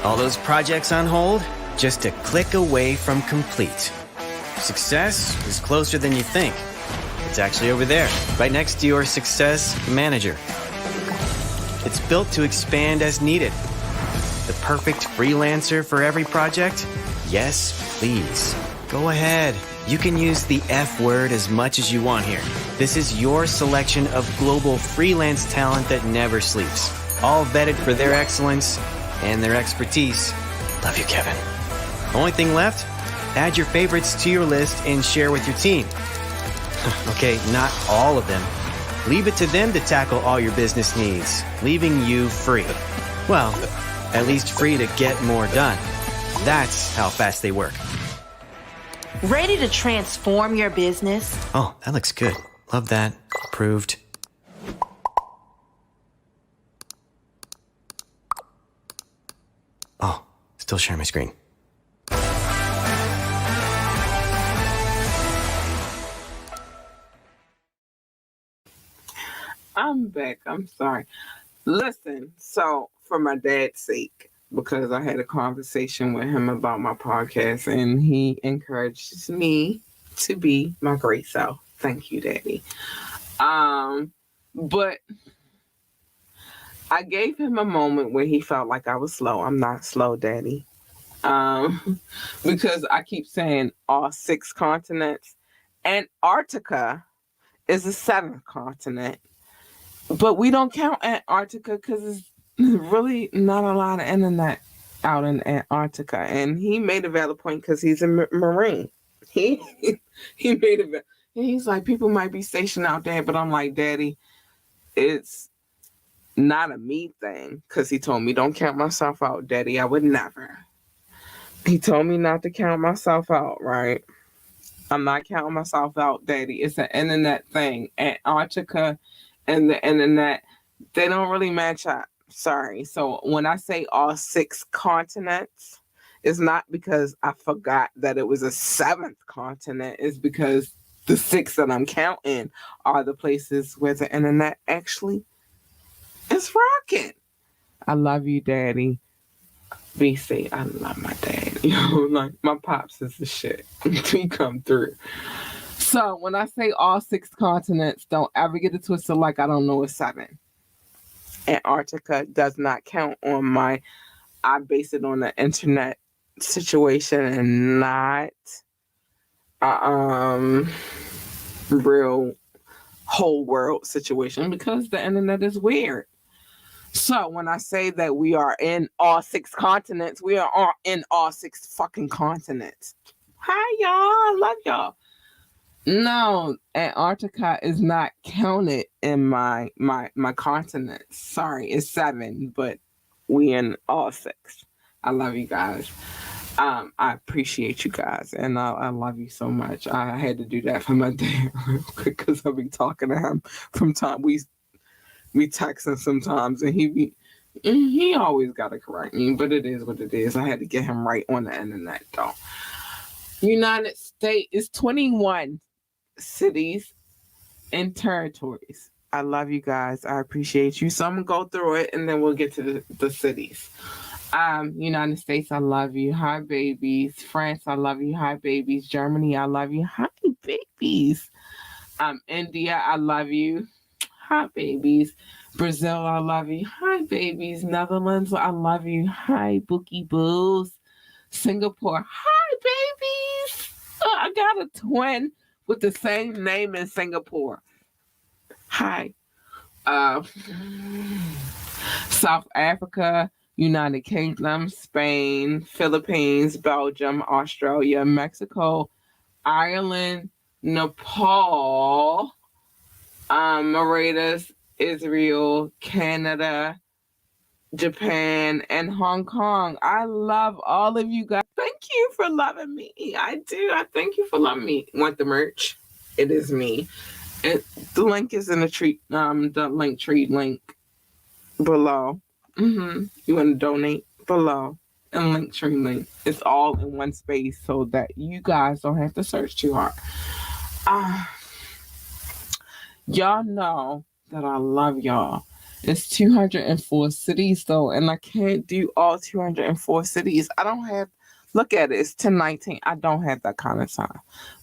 All those projects on hold, just a click away from complete. Success is closer than you think. It's actually over there, right next to your Success Manager. It's built to expand as needed. The perfect freelancer for every project? Yes, please. Go ahead. You can use the F word as much as you want here. This is your selection of global freelance talent that never sleeps. All vetted for their excellence and their expertise. Love you, Kevin. Only thing left? Add your favorites to your list and share with your team. Okay, not all of them. Leave it to them to tackle all your business needs, leaving you free. Well, at least free to get more done. That's how fast they work. Ready to transform your business? Oh, that looks good. Love that. Approved. Oh, still sharing my screen. I'm back. I'm sorry. Listen, so for my dad's sake, because I had a conversation with him about my podcast and he encourages me to be my great self. Thank you, Daddy. But I gave him a moment where he felt like I was slow. I'm not slow, Daddy. Because I keep saying all 6 continents. Antarctica is the 7th continent. But we don't count Antarctica because it's really not a lot of internet out in Antarctica. And he made a valid point because he's a Marine. He made a he's like, people might be stationed out there, but I'm like, Daddy, it's not a me thing. Because he told me, don't count myself out, Daddy. I would never. He told me not to count myself out, right? I'm not counting myself out, Daddy. It's an internet thing. Antarctica and the internet, they don't really match up. Sorry. So when I say all 6 continents, it's not because I forgot that it was a 7th continent. It's because the 6 that I'm counting are the places where the internet actually is rocking. I love you, Daddy. BC, I love my dad. You know, like my pops is the shit. He come through. So when I say all 6 continents, don't ever get it twisted like I don't know it's 7. Antarctica does not count on I base it on the internet situation and not real whole world situation because the internet is weird. So when I say that we are in all 6 continents, we are all in all 6 fucking continents. Hi y'all, I love y'all. No, Antarctica is not counted in my continents. Sorry, it's 7, but we in all 6. I love you guys. I appreciate you guys, and I love you so much. I had to do that for my dad real quick because I'll be talking to him from time we texting sometimes, and he always got to correct me, but it is what it is. I had to get him right on the internet, though. United States is 21 cities and territories. I love you guys. I appreciate you. So I'm going to go through it, and then we'll get to the cities. United States, I love you. Hi, babies. France, I love you. Hi, babies. Germany, I love you. Hi, babies. India, I love you. Hi, babies. Brazil, I love you. Hi, babies. Netherlands, I love you. Hi, Bookie Boos. Singapore, hi, babies. Oh, I got a twin with the same name in Singapore. Hi. South Africa, United Kingdom, Spain, Philippines, Belgium, Australia, Mexico, Ireland, Nepal, Mauritius, Israel, Canada, Japan, and Hong Kong. I love all of you guys. Thank you for loving me. I do. I thank you for loving me. Want the merch? It is me. The link is in the link tree link below. You want to donate below and link tree link. It's all in one space so that you guys don't have to search too hard. Y'all know that I love y'all. It's 204 cities though, and I can't do all 204 cities. I don't have Look at it. It's 10:19. I don't have that kind of time.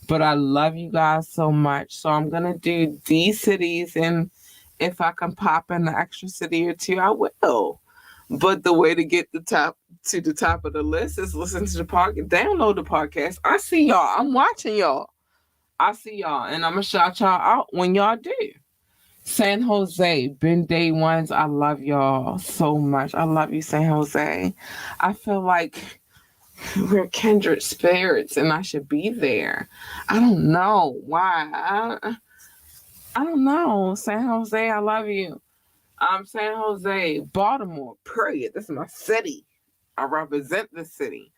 But I love you guys so much. So I'm going to do these cities. And if I can pop in an extra city or two, I will. But the way to get to the top of the list is listen to the podcast. Download the podcast. I see y'all. I'm watching y'all. I see y'all. And I'm going to shout y'all out when y'all do. San Jose, been day ones. I love y'all so much. I love you, San Jose. I feel like we're kindred spirits and I should be there. I don't know why. I don't know. San Jose, I love you. San Jose, Baltimore, period. This is my city. I represent the city.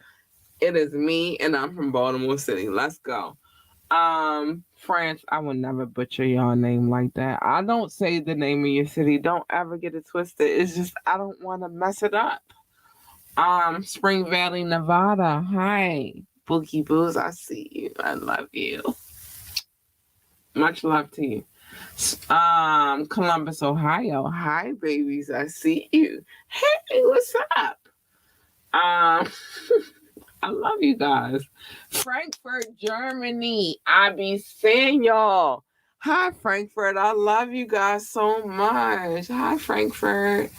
It is me and I'm from Baltimore City. Let's go. France, I would never butcher y'all name like that. I don't say the name of your city. Don't ever get it twisted. It's just I don't want to mess it up. Spring Valley, Nevada. Hi. Boogie Boos, I see you. I love you. Much love to you. Columbus, Ohio. Hi, babies. I see you. Hey, what's up? I love you guys. Frankfurt, Germany. I be seeing y'all. Hi, Frankfurt. I love you guys so much. Hi, Frankfurt.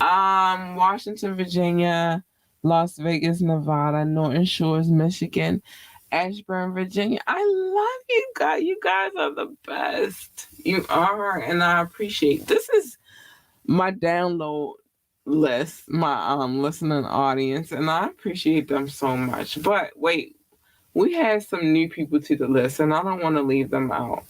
Washington, Virginia, Las Vegas, Nevada, Norton Shores, Michigan, Ashburn, Virginia. I love you guys. You guys are the best. You are, and I appreciate. This is my download list, my listening audience, and I appreciate them so much. But wait, we had some new people to the list, and I don't want to leave them out.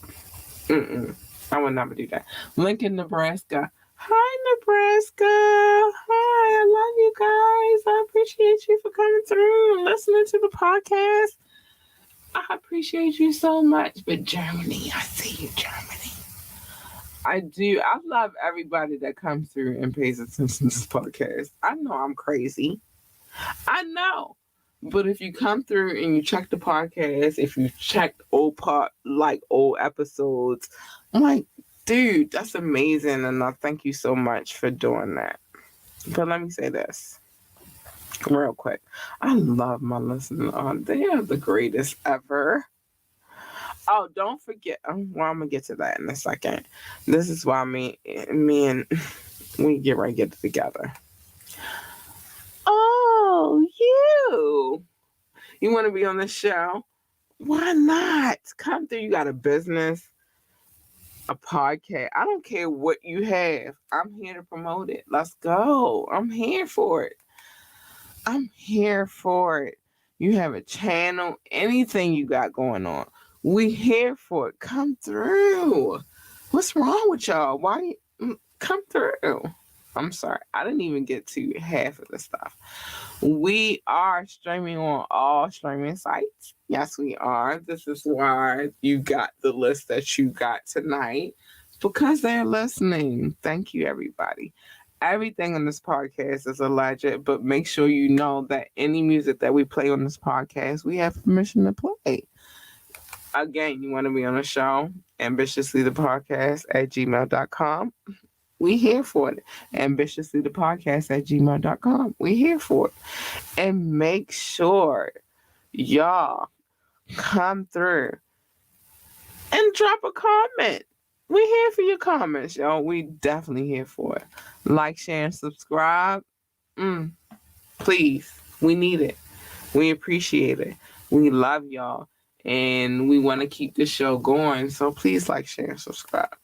I would never do that. Lincoln, Nebraska. Hi, Nebraska. Hi, I love you guys. I appreciate you for coming through and listening to the podcast. I appreciate you so much. But Germany, I see you, Germany. I do. I love everybody that comes through and pays attention to this podcast. I know I'm crazy. I know. But if you come through and you check the podcast, if you check old episodes, I'm like, dude, that's amazing. And I thank you so much for doing that. But let me say this real quick. I love my listeners. They are the greatest ever. Oh, don't forget. Well, I'm going to get to that in a second. This is why me and we get ready to get together. Oh, you want to be on the show? Why not? Come through. You got a business, a podcast. I don't care what you have. I'm here to promote it. Let's go. I'm here for it. You have a channel, anything you got going on. We here for it. Come through. What's wrong with y'all? Why come through? I'm sorry. I didn't even get to half of the stuff. We are streaming on all streaming sites. Yes, we are. This is why you got the list that you got tonight, because they're listening. Thank you, everybody. Everything on this podcast is alleged, but make sure you know that any music that we play on this podcast, we have permission to play. Again, you want to be on the show, ambitiouslythepodcast@gmail.com. We here for it. ambitiouslythepodcast@gmail.com. We here for it. And make sure y'all come through and drop a comment. We here for your comments, y'all. We definitely here for it. Like, share, and subscribe. Please. We need it. We appreciate it. We love y'all. And we want to keep the show going. So please like, share, and subscribe.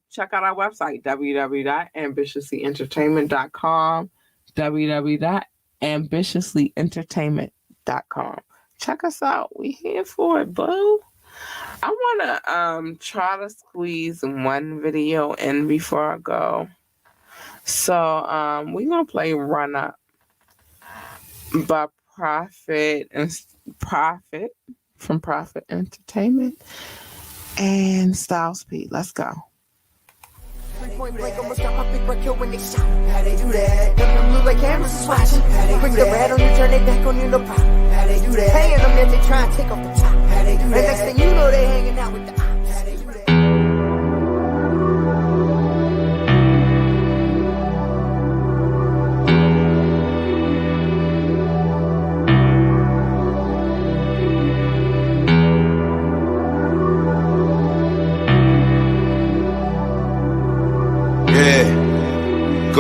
Check out our website, www.ambitiouslyentertainment.com. www.ambitiouslyentertainment.com. Check us out. We here for it, boo. I want to try to squeeze one video in before I go. So we're going to play Run Up by Prophet from Prophet Entertainment and Styles P. Let's go. Point blank, almost got my big red kill when they shot. How they do that? Them blue like cameras is watching. Bring the red on you, turn it back on you, no problem. How they do that? Paying them that they try and take off the top. How they do that? And next thing you know, they hanging out with the ops. How they do that?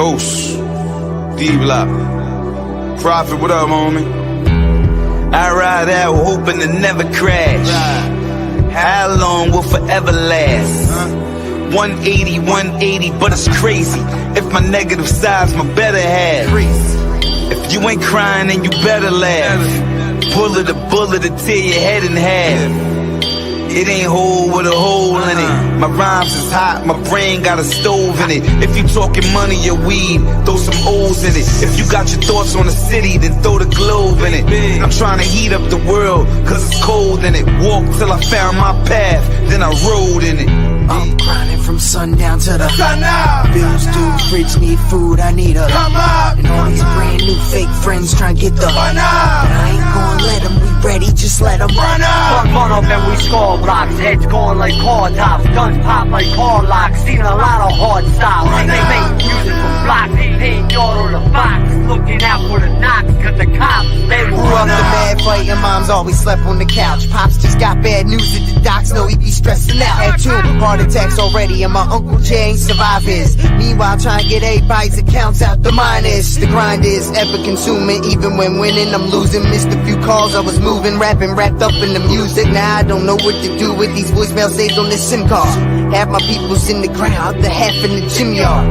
Ghost, D-Block, Prophet, what up, homie? I ride out hoping to never crash. How long will forever last? 180, 180, but it's crazy. If my negative side's my better half. If you ain't crying, then you better laugh. Bullet to tear your head in half. It ain't whole with a hole in it. My rhymes is hot, my brain got a stove in it. If you talking money or weed, throw some O's in it. If you got your thoughts on the city, then throw the globe in it. I'm trying to heat up the world, cause it's cold in it. Walk till I found my path, then I rode in it. I'm grinding from sundown to the sun up. Bills due, fridge need food, I need a come up. And all these brand new fake friends trying to get the fun up. But I ain't gonna let them, we ready, just let them run up. Run up and we score blocks, heads going like car tops, guns pop like car locks, seen a lot of hard styles. They make music for blocks, paying yard on the box, looking out for the knocks, cause the cops, they will grew up run the mad fight and moms always slept on the couch. Pops just got bad news at the docs, know he be stressing out. Had 2 heart attacks already and my Uncle Jay ain't survived his. Meanwhile trying to get everybody's accounts out the minus. The grind is ever consuming, even when winning I'm losing. Missed a few calls, I was moving, rapping, wrapped up in the music. Now I don't know what to do with these voicemails saved on this SIM card. Half my people's in the ground, the half in the gym yard.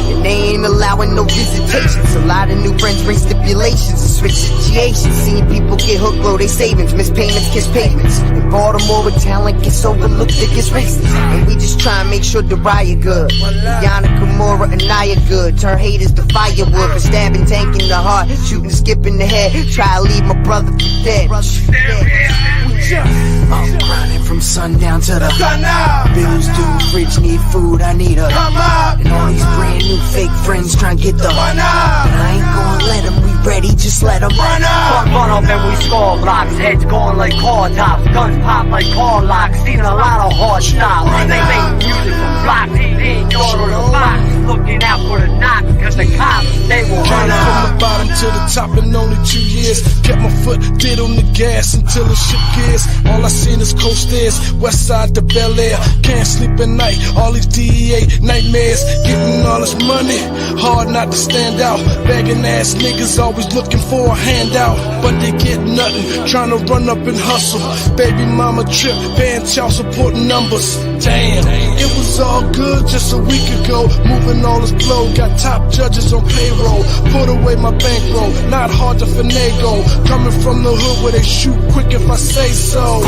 And they ain't allowing no visitations. A lot of new friends bring stipulations and switch situations. Seeing people get hooked, blow their savings, miss payments, kiss pavements. In Baltimore where talent gets overlooked, it gets racist. And we just try and make sure the riot good. Yana, Kimura, and Naya good. Turn haters to firewood for stabbing, tank in the heart, shooting, skipping the head. Try to leave my brother for dead. I'm grinding from sundown to the sun up. Bills due, fridge need food, I need a come up. And all these brand new fake friends trying to get the fun up. But I ain't gonna let them, we ready, just let them run up. Run up and we score blocks, heads going like car tops, guns pop like car locks, seen a lot of hard styles. They make music for blocks, paying yard on the box, looking out for the knocks, cause the cops, they will run up. From the bottom to the top in only 2 years. Kept my foot dead on the gas until the shit gears. All I seen is coast stairs, west side to Bel Air. Can't sleep at night, all these DEA nightmares. Getting all this money, hard not to stand out. Begging ass niggas always looking for a handout, but they get nothing, trying to run up and hustle. Baby mama trip, paying child support numbers. Damn, it was all good just a week ago. Moving all this blow, got top judges on payroll. Put away my bankroll, not hard to finagle. Coming from the hood where they shoot quick if I say so.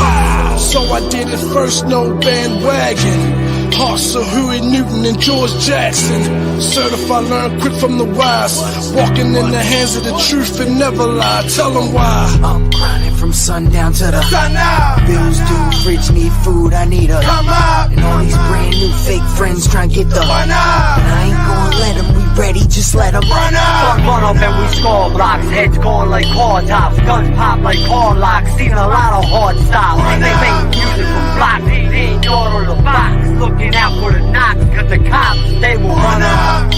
So I did it first, no bandwagon. Hearts of Huey Newton and George Jackson. Certified, learn quick from the wise. Walking in the hands of the truth and never lie. Tell them why. I'm grinding from sundown to the sun up. Bills due, fridge need food, I need a come up. And all these brand new fake friends trying to get the fun up. And I ain't gonna let them, we ready, just let them run up. Run up and we score blocks, heads going like car tops, guns pop like car locks, seen a lot of hard styles. They make music for blocks, paying yard on the box, looking out for the knocks, cause the cops, they will run up.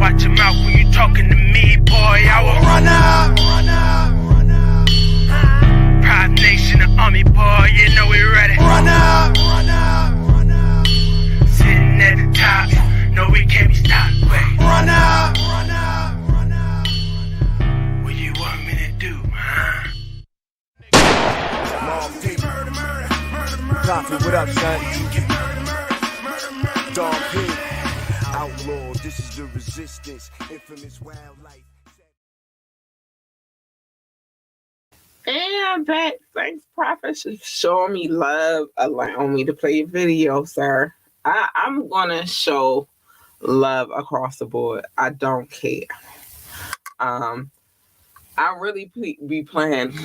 Watch your mouth when you talking to me, boy, I will run up. Pride Nation, the army, boy, you know we ready. Run up. Sitting at the top, no we can't be stopped. Wait. Run up. What you want me to do, huh? Prophet, what up, son? Dog P. Outlaw, this is the resistance. Infamous wildlife. And I'm back. Thanks, Prophet, for showing me love, allowing me to play a video, sir. I'm gonna show love across the board. I don't care. I really be playing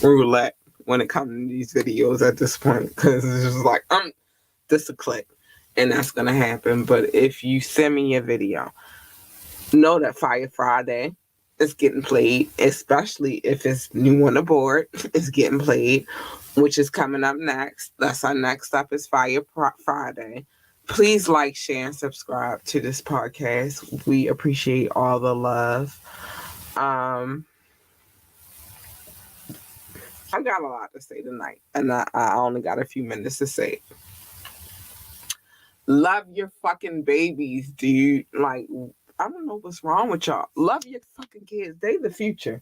roulette when it comes to these videos at this point, because it's just like, just a click, and that's gonna happen. But if you send me a video, know that Fire Friday is getting played, especially if it's new on the board. It's getting played, which is coming up next. That's our next up is Fire Friday. Please like, share, and subscribe to this podcast. We appreciate all the love. I got a lot to say tonight, and I only got a few minutes to say it. Love your fucking babies, dude. Like, I don't know what's wrong with y'all. Love your fucking kids. They the future.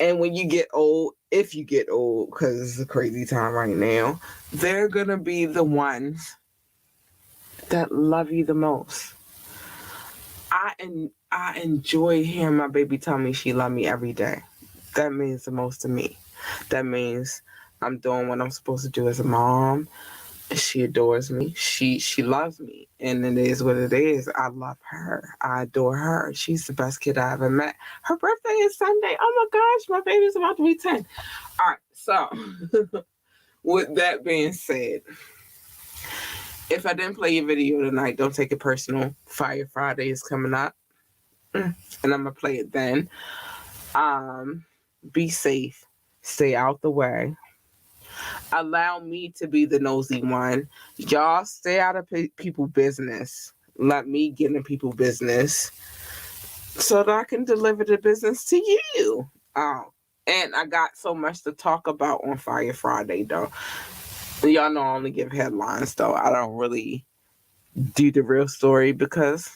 And when you get old, if you get old, because it's a crazy time right now, they're going to be the ones that love you the most. I enjoy hearing my baby tell me she love me every day. That means the most to me. That means I'm doing what I'm supposed to do as a mom. She adores me. She loves me. And it is what it is. I love her. I adore her. She's the best kid I ever met. Her birthday is Sunday. Oh my gosh, my baby's about to be 10. All right, so with that being said, if I didn't play your video tonight, don't take it personal. Fire Friday is coming up. And I'm gonna play it then. Be safe. Stay out the way. Allow me to be the nosy one. Y'all stay out of people's business. Let me get in people's business so that I can deliver the business to you. Oh, and I got so much to talk about on Fire Friday, though. Y'all know I only give headlines, though. I don't really do the real story because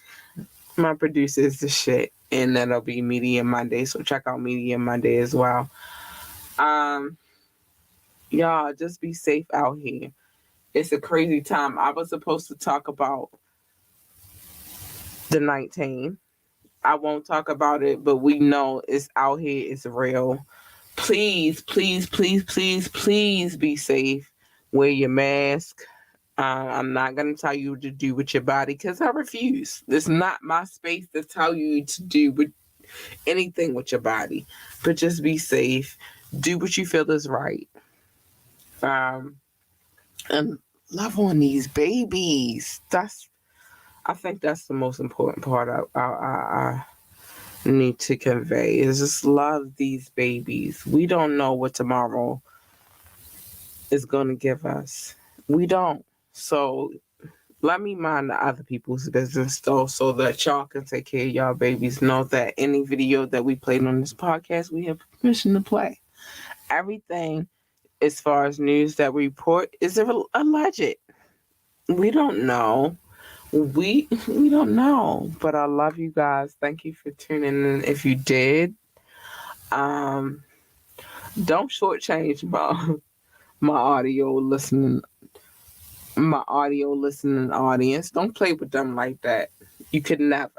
my producer is the shit. And that'll be Media Monday, so check out Media Monday as well. Y'all, just be safe out here. It's a crazy time. I was supposed to talk about the 19. I won't talk about it, but we know it's out here. It's real. Please, please, please, please, please be safe. Wear your mask. I'm not going to tell you what to do with your body because I refuse. It's not my space to tell you to do with anything with your body. But just be safe. Do what you feel is right. And love on these babies. I think that's the most important part I need to convey is just love these babies. We don't know what tomorrow is going to give us. We don't. So let me mind the other people's business though so that y'all can take care of y'all babies. Know that any video that we played on this podcast, we have permission to play. Everything as far as news that we report is alleged. We don't know. We don't know. But I love you guys. Thank you for tuning in. If you did, don't shortchange my audio listening audience. Don't play with them like that. You could never.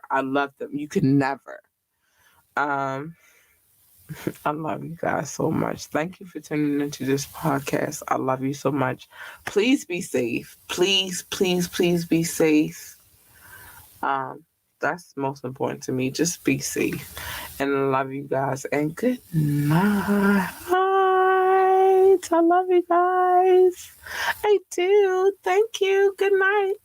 I love them. You could never. I love you guys so much. Thank you for tuning into this podcast. I love you so much. Please be safe. Please, please, please be safe. That's most important to me. Just be safe. And I love you guys. And good night. I love you guys. I do. Thank you. Good night.